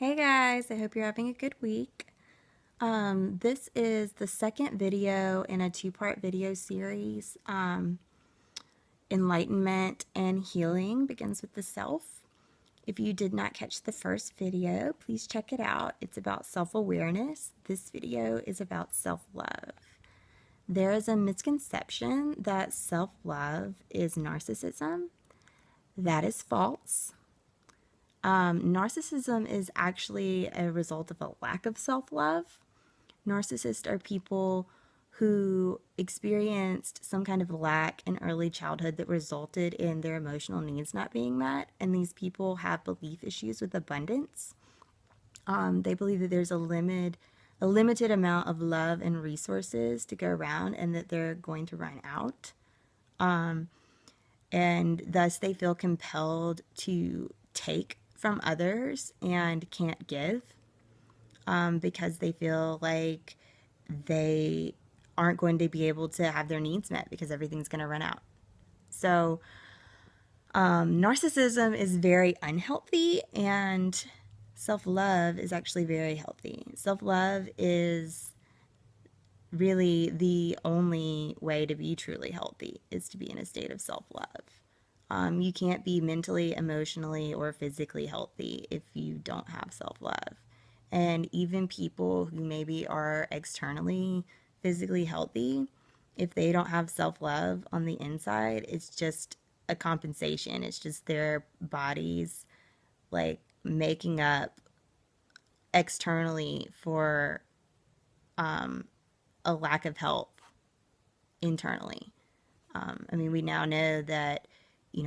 Hey guys, I hope you're having a good week. This is the second video in a two-part video series. Enlightenment and healing begins with the self. If you did not catch the first video, please check it out. It's about self-awareness. This video is about self-love. There is a misconception that self-love is narcissism. That is false. Narcissism is actually a result of a lack of self-love. Narcissists are people who experienced some kind of lack in early childhood that resulted in their emotional needs not being met. And these people have belief issues with abundance. They believe that there's a limited amount of love and resources to go around and that they're going to run out. And thus they feel compelled to take from others and can't give because they feel like they aren't going to be able to have their needs met because everything's going to run out. So narcissism is very unhealthy and self-love is actually very healthy. Self-love is really the only way to be truly healthy, is to be in a state of self-love. You can't be mentally, emotionally, or physically healthy if you don't have self-love. And even people who maybe are externally physically healthy, if they don't have self-love on the inside, it's just a compensation. It's just their bodies like making up externally for a lack of health internally. I mean, we now know that,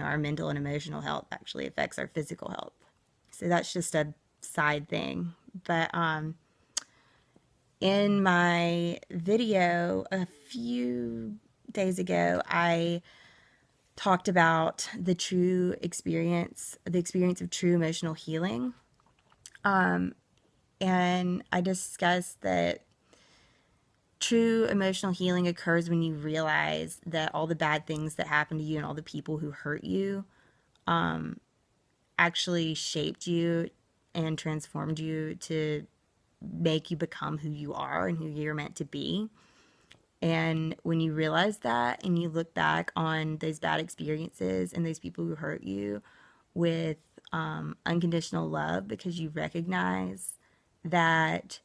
our mental and emotional health actually affects our physical health. So that's just a side thing. But in my video a few days ago, I talked about the experience of true emotional healing. And I discussed that true emotional healing occurs when you realize that all the bad things that happen to you and all the people who hurt you actually shaped you and transformed you to make you become who you are and who you're meant to be. And when you realize that and you look back on those bad experiences and those people who hurt you with unconditional love, because you recognize that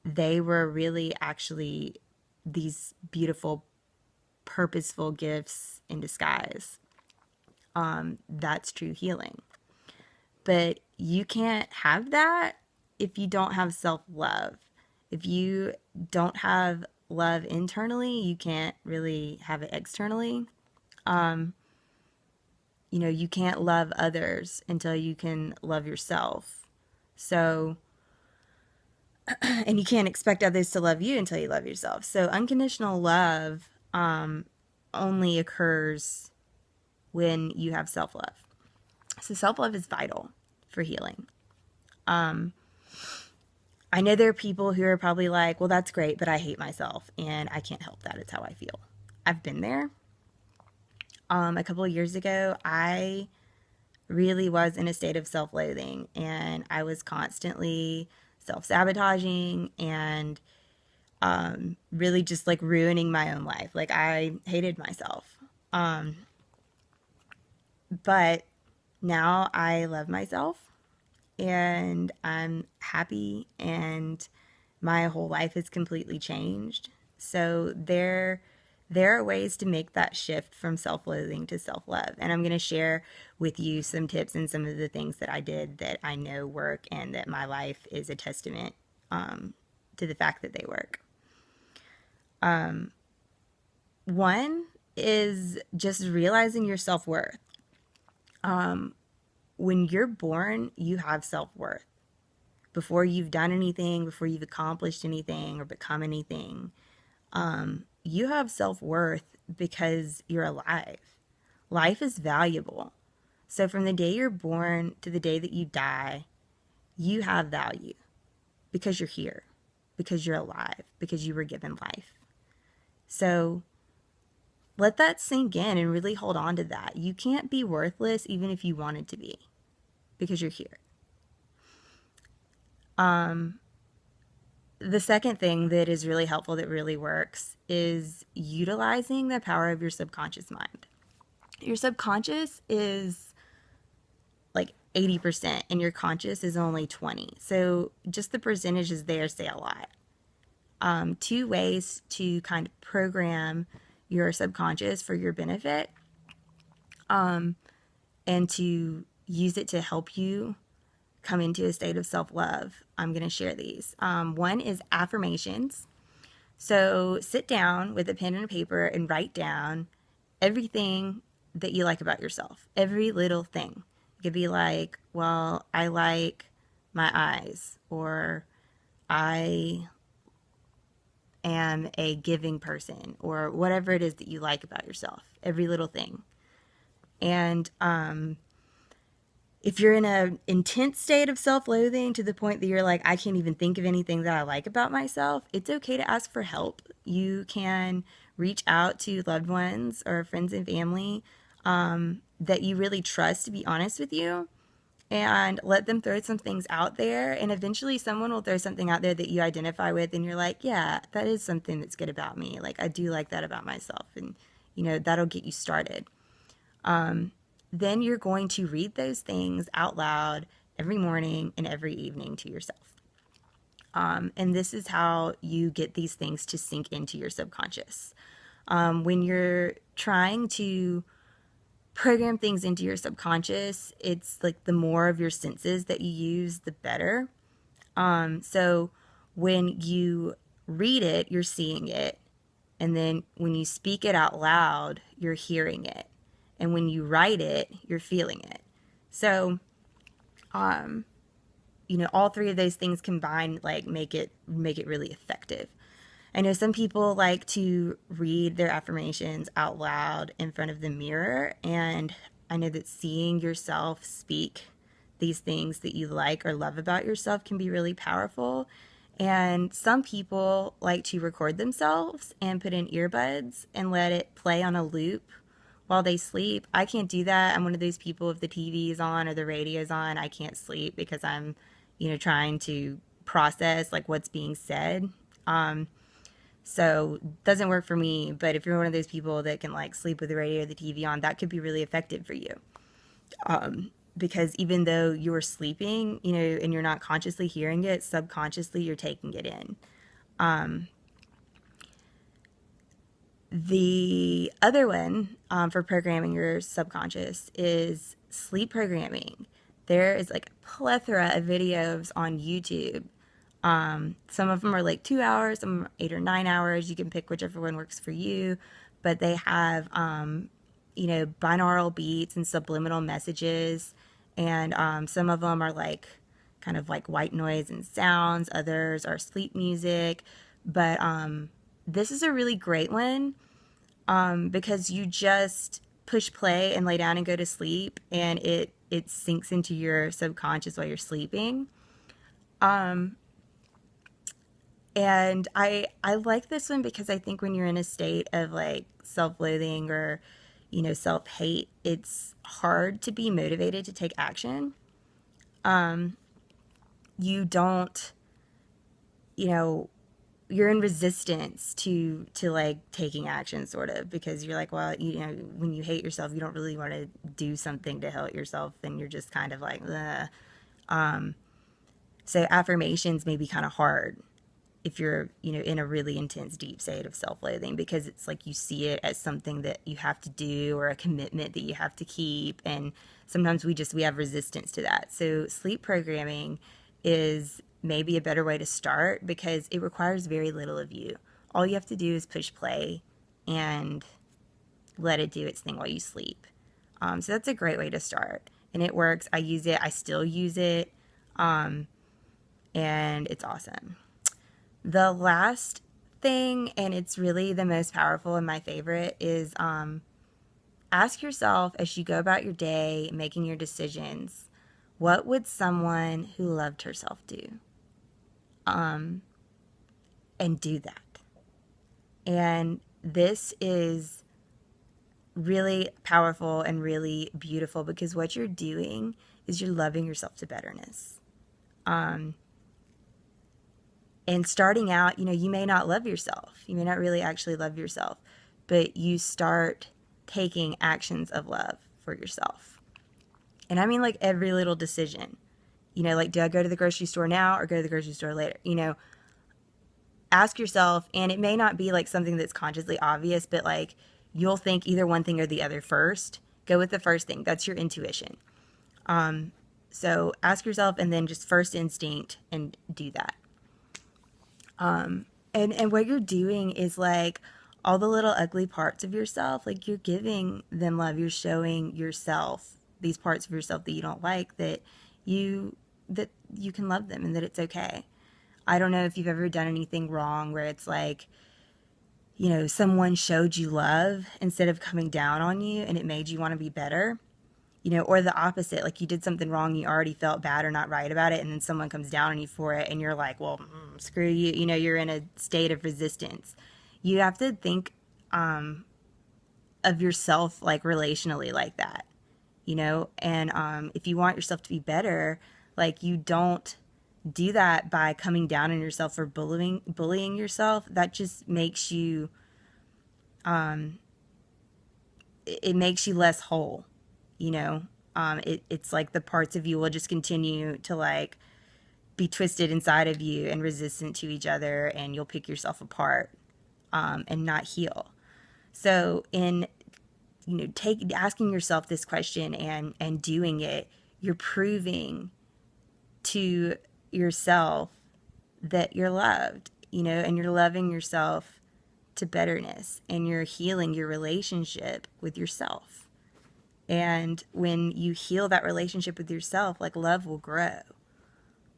they were really actually these beautiful, purposeful gifts in disguise. That's true healing. But you can't have that if you don't have self-love. If you don't have love internally, you can't really have it externally. You can't love others until you can love yourself. So, and you can't expect others to love you until you love yourself. So unconditional love only occurs when you have self-love. So self-love is vital for healing. I know there are people who are probably like, well, that's great, but I hate myself and I can't help that. It's how I feel. I've been there. A couple of years ago, I really was in a state of self-loathing and I was constantly self-sabotaging and really just like ruining my own life. Like I hated myself. But now I love myself and I'm happy and my whole life has completely changed. So there are ways to make that shift from self-loathing to self-love. And I'm going to share with you some tips and some of the things that I did that I know work and that my life is a testament to the fact that they work. One is just realizing your self-worth. When you're born, you have self-worth. Before you've done anything, before you've accomplished anything or become anything, you have self-worth because you're alive. Life is valuable. So from the day you're born to the day that you die, you have value because you're here, because you're alive, because you were given life. So let that sink in and really hold on to that. You can't be worthless even if you wanted to be, because you're here. The second thing that is really helpful, that really works, is utilizing the power of your subconscious mind. Your subconscious is like 80% and your conscious is only 20. So just the percentages there say a lot. Two ways to kind of program your subconscious for your benefit, and to use it to help you come into a state of self-love. I'm going to share these. One is affirmations. So sit down with a pen and a paper and write down everything that you like about yourself, every little thing. It could be like, well, I like my eyes, or I am a giving person, or whatever it is that you like about yourself, every little thing. And if you're in an intense state of self-loathing to the point that you're like, I can't even think of anything that I like about myself, it's okay to ask for help. You can reach out to loved ones or friends and family that you really trust to be honest with you, and let them throw some things out there. And eventually someone will throw something out there that you identify with, and you're like, yeah, that is something that's good about me. Like, I do like that about myself. And, that'll get you started. Then you're going to read those things out loud every morning and every evening to yourself. And this is how you get these things to sink into your subconscious. When you're trying to program things into your subconscious, it's like the more of your senses that you use, the better. So when you read it, you're seeing it. And then when you speak it out loud, you're hearing it. And when you write it, you're feeling it. So, all three of those things combined, like, make it really effective. I know some people like to read their affirmations out loud in front of the mirror, and I know that seeing yourself speak these things that you like or love about yourself can be really powerful. And some people like to record themselves and put in earbuds and let it play on a loop while they sleep. I can't do that. I'm one of those people, if the TV is on or the radio is on, I can't sleep because I'm, trying to process like what's being said. So it doesn't work for me. But if you're one of those people that can like sleep with the radio or the TV on, that could be really effective for you. Because even though you're sleeping, and you're not consciously hearing it, subconsciously you're taking it in. The other one, for programming your subconscious, is sleep programming. There is like a plethora of videos on YouTube. Some of them are like 2 hours, some are 8 or 9 hours. You can pick whichever one works for you. But they have, binaural beats and subliminal messages. And some of them are like kind of like white noise and sounds. Others are sleep music. But this is a really great one, because you just push play and lay down and go to sleep, and it sinks into your subconscious while you're sleeping. And I like this one because I think when you're in a state of like self-loathing or, self-hate, it's hard to be motivated to take action. You don't, you're in resistance to like taking action, sort of, because you're like, well, when you hate yourself, you don't really want to do something to help yourself, and you're just kind of like, ugh. So affirmations may be kind of hard if you're, in a really intense, deep state of self-loathing, because it's like you see it as something that you have to do or a commitment that you have to keep. And sometimes we have resistance to that. So sleep programming is maybe a better way to start, because it requires very little of you. All you have to do is push play and let it do its thing while you sleep. So that's a great way to start. And it works. I use it. I still use it. And it's awesome. The last thing, and it's really the most powerful and my favorite, is ask yourself as you go about your day making your decisions, what would someone who loved herself do? And do that. And this is really powerful and really beautiful, because what you're doing is you're loving yourself to betterness. And starting out, you may not love yourself. You may not really actually love yourself, but you start taking actions of love for yourself. And I mean, like, every little decision, like, do I go to the grocery store now or go to the grocery store later? Ask yourself, and it may not be like something that's consciously obvious, but like, you'll think either one thing or the other first. Go with the first thing. That's your intuition. So ask yourself, and then just first instinct, and do that. And what you're doing is like all the little ugly parts of yourself, like, you're giving them love. You're showing yourself these parts of yourself that you don't like, that you can love them and that it's okay. I don't know if you've ever done anything wrong where it's like, someone showed you love instead of coming down on you, and it made you want to be better. Or the opposite, like, you did something wrong, you already felt bad or not right about it, and then someone comes down on you for it, and you're like, well, screw you. You're in a state of resistance. You have to think of yourself, like, relationally, like that, and if you want yourself to be better, like, you don't do that by coming down on yourself or bullying yourself. That just makes you, it makes you less whole. It's like the parts of you will just continue to, like, be twisted inside of you and resistant to each other, and you'll pick yourself apart, and not heal. So in, asking yourself this question and doing it, you're proving to yourself that you're loved, and you're loving yourself to betterness, and you're healing your relationship with yourself. And when you heal that relationship with yourself, like, love will grow.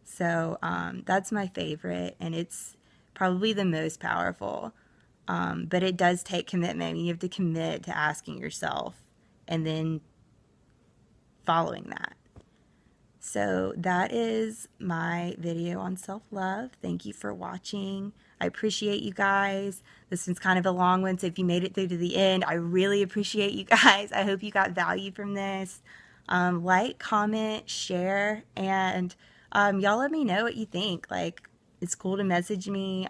So that's my favorite, and it's probably the most powerful. But it does take commitment. You have to commit to asking yourself and then following that. So that is my video on self-love. Thank you for watching. I appreciate you guys. This one's kind of a long one, so if you made it through to the end, I really appreciate you guys. I hope you got value from this. Like, comment, share, and y'all let me know what you think. Like, it's cool to message me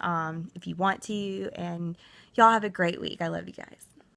if you want to, and y'all have a great week. I love you guys.